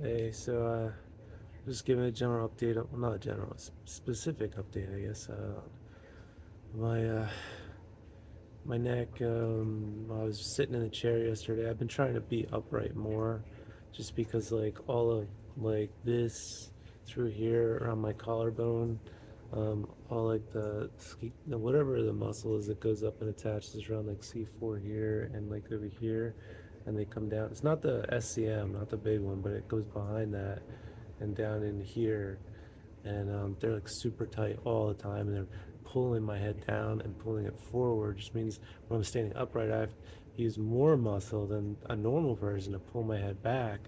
Hey, just giving a general update. Well, not a general, specific update, I guess. My my neck. I was sitting in a chair yesterday. I've been trying to be upright more, just because like all of like this through here around my collarbone, all like the whatever the muscle is that goes up and attaches around like C4 here and like over here, and they come down. It's not the SCM, not the big one, but it goes behind that and down in here, and they're like super tight all the time, and they're pulling my head down and pulling it forward. Just means when I'm standing upright, I have to use more muscle than a normal person to pull my head back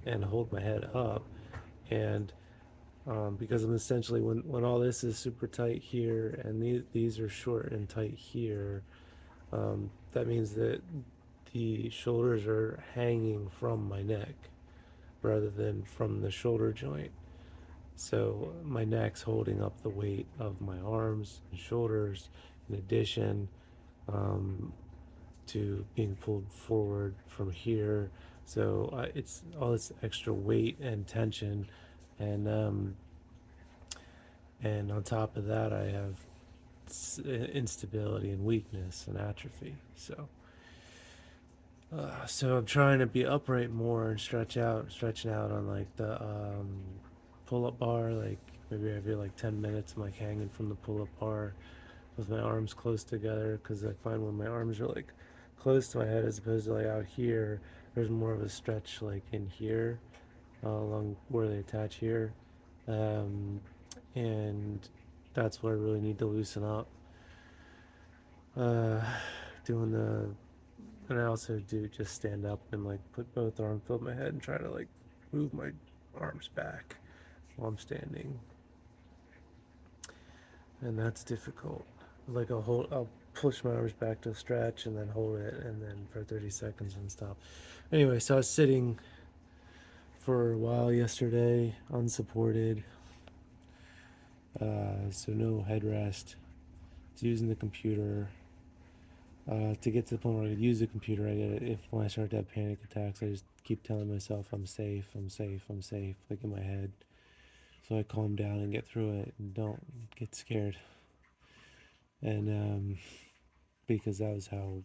and hold my head up. And because I'm essentially when all this is super tight here and these are short and tight here, that means that the shoulders are hanging from my neck rather than from the shoulder joint. So my neck's holding up the weight of my arms and shoulders, in addition um, to being pulled forward from here. So it's all this extra weight and tension, and on top of that, I have instability and weakness and atrophy. So I'm trying to be upright more and stretching out on like the pull-up bar, like maybe every like 10 minutes. I'm like hanging from the pull-up bar with my arms close together, because I find when my arms are like close to my head as opposed to like out here, there's more of a stretch like in here, along where they attach here, um, and that's where I really need to loosen up. Uh, doing the And I also do just stand up and like put both arms above my head and try to like move my arms back while I'm standing, and that's difficult. Like I'll push my arms back to stretch and then hold it, and then for 30 seconds and stop. Anyway, so I was sitting for a while yesterday, unsupported, so no headrest. I was using the computer. To get to the point where I could use the computer, if when I start to have panic attacks, I just keep telling myself I'm safe, I'm safe, I'm safe, like in my head. So I calm down and get through it and don't get scared. And because that was how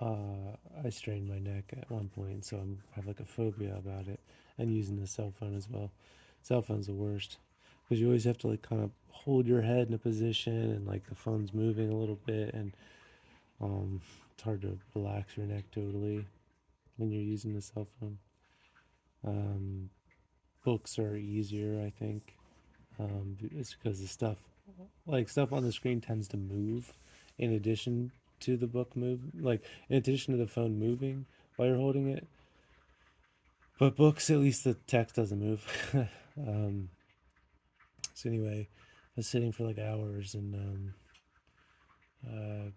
I strained my neck at one point, so I have like a phobia about it. And using the cell phone as well. Cell phone's the worst, because you always have to like kind of hold your head in a position, and like the phone's moving a little bit, and it's hard to relax your neck totally when you're using the cell phone. Um, Books are easier, I think. It's because the stuff on the screen tends to move in addition to the book move, like in addition to the phone moving while you're holding it. But books, at least the text doesn't move. um, so anyway, I was sitting for like hours, and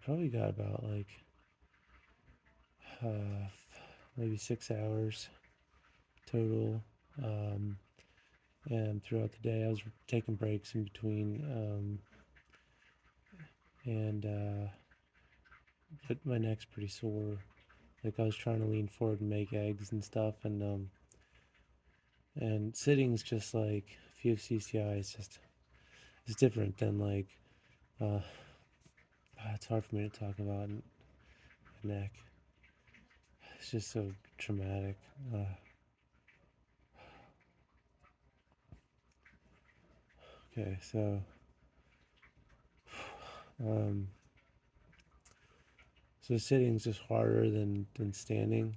probably got about like uh, maybe 6 hours total. Um, and throughout the day, I was taking breaks in between, and but my neck's pretty sore. Like I was trying to lean forward and make eggs and stuff, and sitting's just like, if you have CCI, it's different than like uh, it's hard for me to talk about my neck. It's just so traumatic. Okay, um, so sitting's just harder than standing,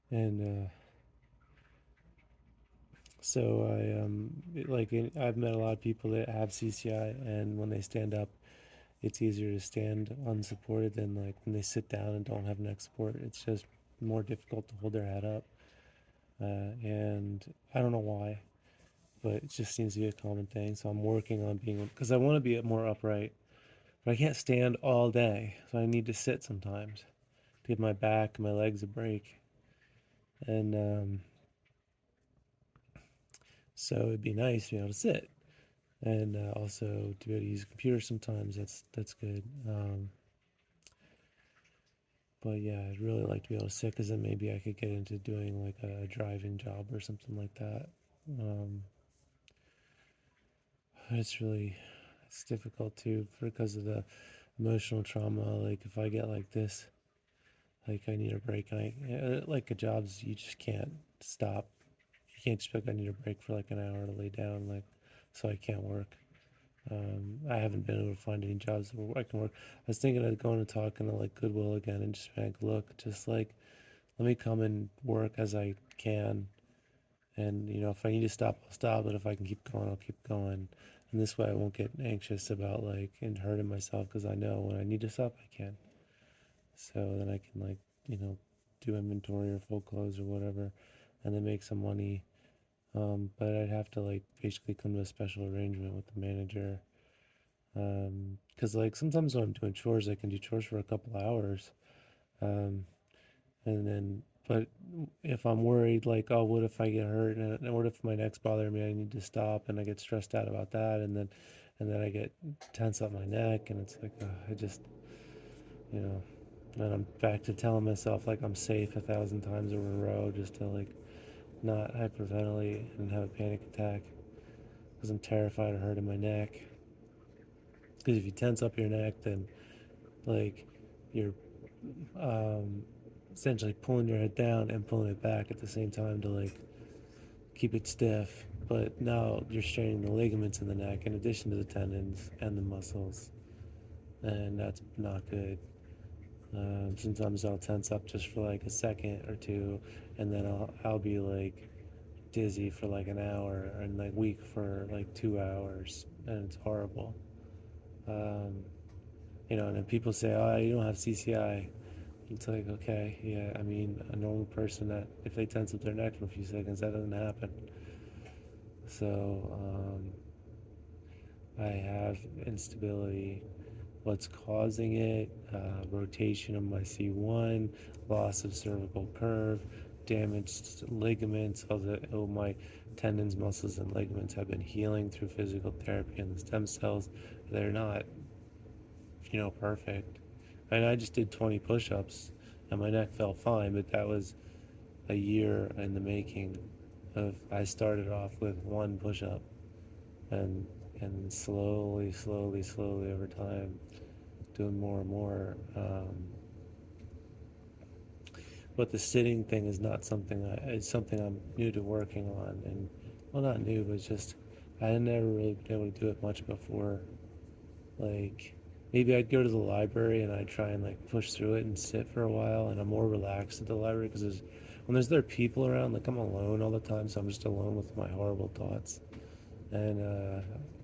and so I've met a lot of people that have CCI, and when they stand up, it's easier to stand unsupported than like when they sit down and don't have neck support. It's just more difficult to hold their head up, and I don't know why, but it just seems to be a common thing. So I'm working on being, because I want to be more upright, but I can't stand all day, so I need to sit sometimes to give my back and my legs a break. And so it'd be nice to be able to sit, and also to be able to use a computer sometimes. That's good. But yeah, I'd really like to be able to sit because then maybe I could get into doing like a driving job or something like that. Um, it's difficult too because of the emotional trauma. Like if I get like this, like I need a break, and like a jobs you just can't stop. You can't just be like I need a break for like an hour to lay down, like so I can't work. I haven't been able to find any jobs where I can work. I was thinking of going and talking to like Goodwill again and just being like, look, just like let me come and work as I can, and if I need to stop, I'll stop. But if I can keep going, I'll keep going. And this way, I won't get anxious about like and hurting myself because I know when I need to stop, I can. So then I can like do inventory or full close or whatever, and then make some money. But I'd have to like basically come to a special arrangement with the manager. Because like sometimes when I'm doing chores, I can do chores for a couple hours. Um, and then, but if I'm worried, like, oh, what if I get hurt? And what if my neck's bothering me? I need to stop, and I get stressed out about that. And then I get tense up my neck, and it's like, I just, you know, and I'm back to telling myself like I'm safe 1,000 times over a row just to like not hyperventilate and have a panic attack because I'm terrified of hurting my neck. Because if you tense up your neck, then like you're um, essentially pulling your head down and pulling it back at the same time to like keep it stiff. But now you're straining the ligaments in the neck in addition to the tendons and the muscles, and that's not good. Sometimes I'll tense up just for like a second or two, and then I'll be like dizzy for like an hour and like weak for like 2 hours, and it's horrible. Um, and then people say, "Oh, you don't have CCI." It's like, okay, yeah. I mean, a normal person that if they tense up their neck for a few seconds, that doesn't happen. So I have instability. What's causing it? Rotation of my C1, loss of cervical curve, damaged ligaments. Although my tendons, muscles, and ligaments have been healing through physical therapy and the stem cells, they're not, perfect. And I just did 20 push-ups, and my neck felt fine, but that was a year in the making. I started off with one push-up, and slowly, slowly, slowly over time doing more and more. But the sitting thing is not something it's something I'm new to working on, and well, not new, but just I had never really been able to do it much before. Like maybe I'd go to the library and I'd try and like push through it and sit for a while, and I'm more relaxed at the library because when there are people around, like I'm alone all the time, so I'm just alone with my horrible thoughts, and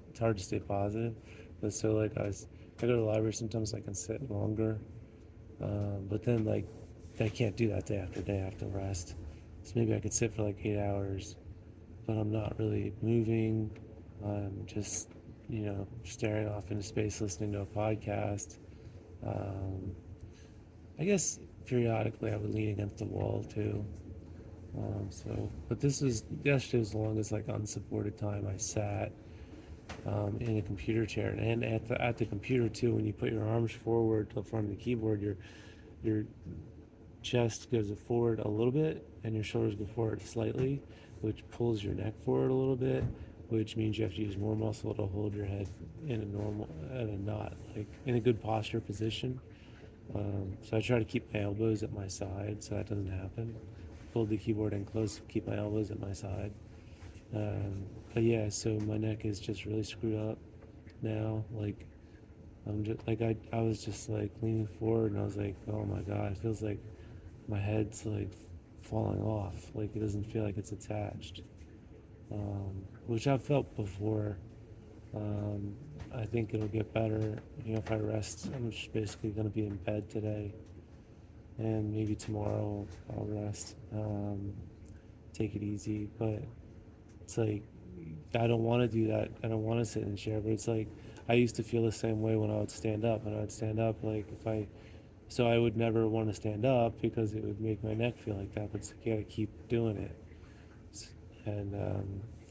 it's hard to stay positive. But so like I go to the library sometimes I can sit longer, but then like I can't do that day after day. I have to rest. So maybe I could sit for like 8 hours, but I'm not really moving. I'm just staring off into space, listening to a podcast. Um, I guess periodically I would lean against the wall too. But this was yesterday was the longest like unsupported time I sat in a computer chair, and at the computer too. When you put your arms forward to the front of the keyboard, your chest goes forward a little bit and your shoulders go forward slightly, which pulls your neck forward a little bit, which means you have to use more muscle to hold your head in a normal, at a not like in a good posture position. So I try to keep my elbows at my side so that doesn't happen. Fold the keyboard in close, keep my elbows at my side. But yeah, so my neck is just really screwed up now. Like I'm just like I was just like leaning forward and I was like, oh my god, it feels like my head's like falling off. Like it doesn't feel like it's attached, which I've felt before. Um, I think it'll get better. If I rest, I'm just basically going to be in bed today, and maybe tomorrow I'll rest. Take it easy, but it's like I don't want to do that. I don't want to sit in a chair, but it's like I used to feel the same way when I would stand up. When I would stand up, like if I so I would never want to stand up because it would make my neck feel like that. But it's like you gotta keep doing it, and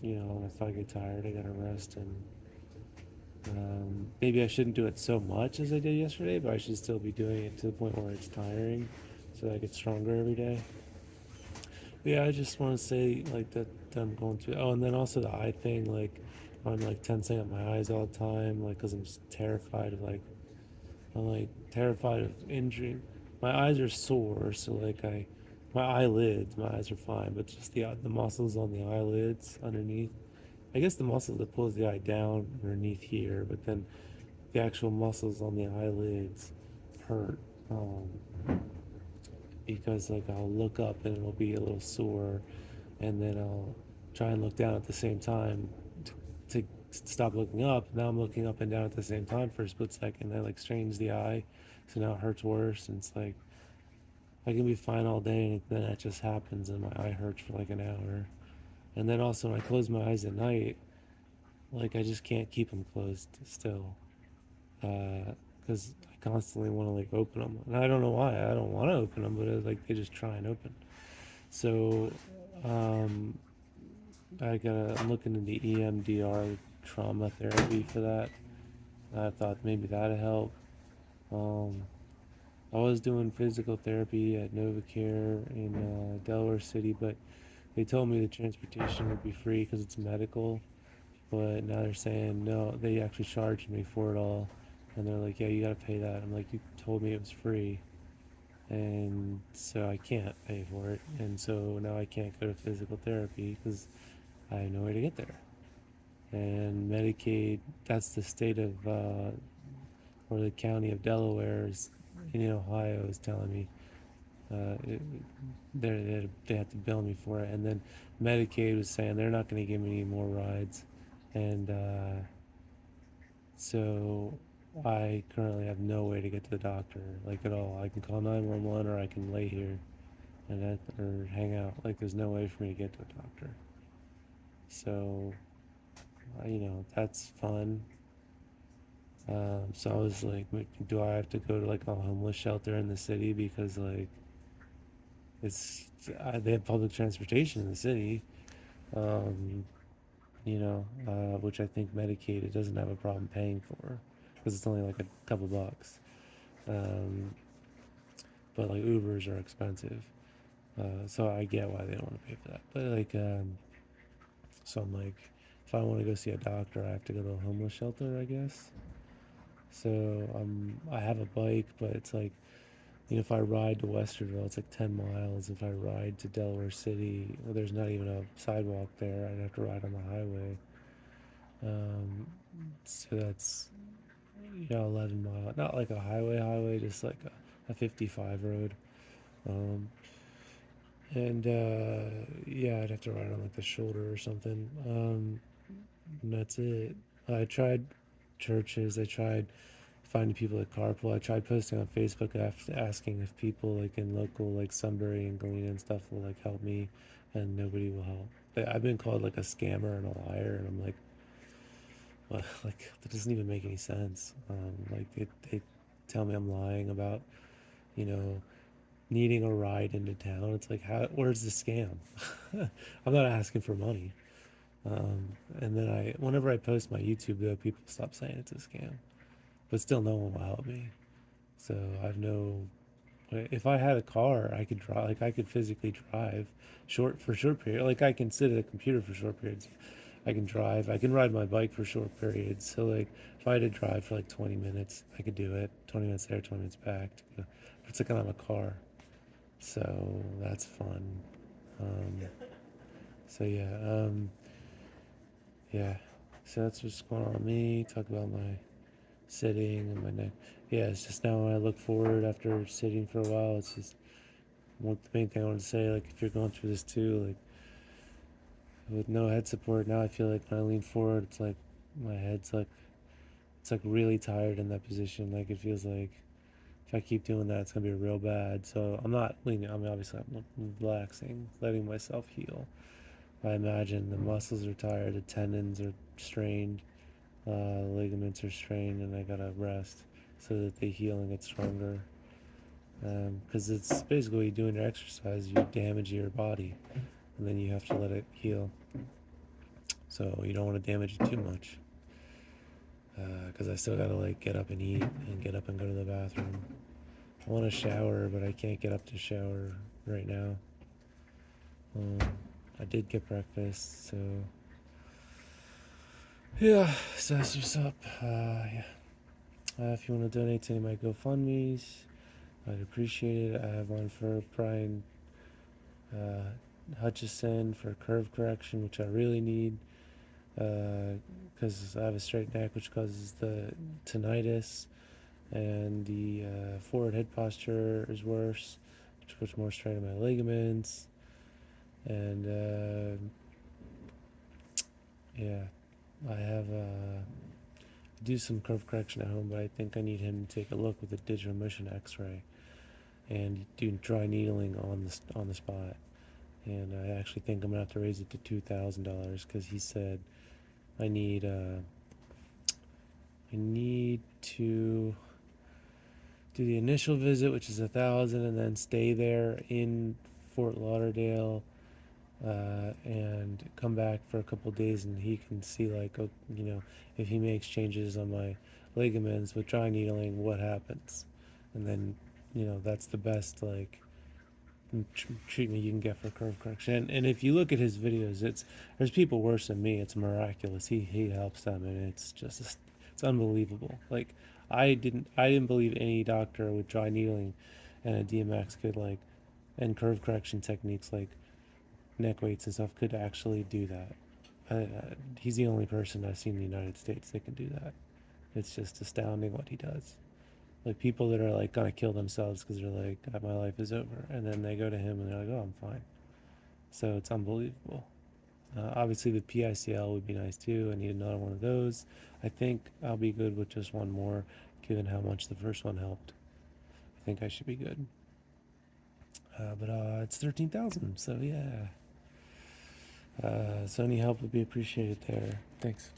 if I get tired, I gotta rest. And Maybe I shouldn't do it so much as I did yesterday, but I should still be doing it to the point where it's tiring, so I get stronger every day. But yeah, I just want to say like that I'm going through. Oh, and then also the eye thing, like I'm like tensing up my eyes all the time, like because I'm terrified of like I'm like terrified of injury. My eyes are sore, so like my eyelids, my eyes are fine, but just the muscles on the eyelids underneath. I guess the muscle that pulls the eye down underneath here, but then the actual muscles on the eyelids hurt um, because like I'll look up and it'll be a little sore, and then I'll try and look down at the same time to stop looking up. Now I'm looking up and down at the same time for a split second. That like strains the eye, so now it hurts worse. And it's like I can be fine all day, and then that just happens, and my eye hurts for like an hour. And then also when I close my eyes at night, like I just can't keep them closed still, because I constantly want to like open them, and I don't know why. I don't want to open them, but it's like they just try and open. So um, I'm looking into EMDR trauma therapy for that. I thought maybe that'd help. Um, I was doing physical therapy at NovaCare in Delaware City, but they told me the transportation would be free because it's medical. But now they're saying no, they actually charged me for it all, and they're like, yeah, you gotta pay that. I'm like, you told me it was free, and so I can't pay for it, and so now I can't go to physical therapy because I have no way to get there. And Medicaid, that's the state of or the county of Delaware is in Ohio is telling me it, they have to bill me for it, and then Medicaid was saying they're not going to give me any more rides, and so I currently have no way to get to the doctor like at all. I can call 911 or I can lay here or hang out. Like there's no way for me to get to a doctor. So that's fun. So I was like, do I have to go to like a homeless shelter in the city because like it's they have public transportation in the city, um, which I think Medicaid it doesn't have a problem paying for because it's only like a couple bucks. Um, but like Ubers are expensive, so I get why they don't want to pay for that. But like, so I'm like, if I want to go see a doctor, I have to go to a homeless shelter, I guess. So I have a bike, but it's like if I ride to Westerville, it's like 10 miles. If I ride to Delaware City, well, there's not even a sidewalk there. I'd have to ride on the highway. Um, so that's 11 miles. Not like a highway, just like a 55 road. Um, and yeah, I'd have to ride on like the shoulder or something. And that's it. I tried churches. I tried finding people at carpool. I tried posting on Facebook asking if people like in local like Sunbury and Galena and stuff will like help me, and nobody will help. I've been called like a scammer and a liar, and I'm like, well, like that doesn't even make any sense. Like they tell me I'm lying about you know needing a ride into town. It's like where's the scam? I'm not asking for money. And then whenever I post my YouTube though, people stop saying it's a scam, but still no one will help me. So I've no if I had a car, I could drive. Like I could physically drive for short period. Like I can sit at a computer for short periods. I can drive. I can ride my bike for short periods. So like if I had to drive for like 20 minutes, I could do it. 20 minutes there, 20 minutes back. But it's like I'm a car. So that's fun. Um, so yeah. So that's what's going on with me. Talk about my sitting and my neck. Yeah, it's just now when I look forward after sitting for a while, it's just one the main thing I want to say, like if you're going through this too, like with no head support, now I feel like when I lean forward, it's like my head's like it's like really tired in that position. Like it feels like if I keep doing that, it's gonna be real bad. So I'm not leaning. I mean, obviously I'm relaxing, letting myself heal. I imagine the muscles are tired, the tendons are strained, ligaments are strained, and I gotta rest so that they heal and get stronger. Because it's basically doing your exercise, you damage your body, and then you have to let it heal. So you don't want to damage it too much. because I still gotta like get up and eat and get up and go to the bathroom. I want to shower, but I can't get up to shower right now. Um, I did get breakfast, so yeah. So that's what's up. Yeah. If you want to donate to any of my GoFundmes, I'd appreciate it. I have one for Brian Hutchison for curve correction, which I really need because I have a straight neck, which causes the tinnitus, and the forward head posture is worse, which puts more strain on my ligaments. And yeah, I have do some curve correction at home, but I think I need him to take a look with a digital mission X-ray and do dry needling on the spot. And I actually think I'm gonna have to raise it to $2,000 because he said I need to do the initial visit, which is 1,000, and then stay there in Fort Lauderdale, and come back for a couple of days, and he can see like, if he makes changes on my ligaments with dry needling, what happens, and then that's the best like treatment you can get for curve correction. And if you look at his videos, there's people worse than me. It's miraculous. He helps them, and it's unbelievable. Like I didn't believe any doctor with dry needling and a DMX could like and curve correction techniques like neck weights and stuff could actually do that. He's the only person I've seen in the United States that can do that. It's just astounding what he does. Like people that are like gonna kill themselves because they're like, my life is over, and then they go to him and they're like, oh, I'm fine. So it's unbelievable. Obviously, the PICL would be nice too. I need another one of those. I think I'll be good with just one more, given how much the first one helped. I think I should be good. But it's 13,000, so yeah. So any help would be appreciated there. Thanks.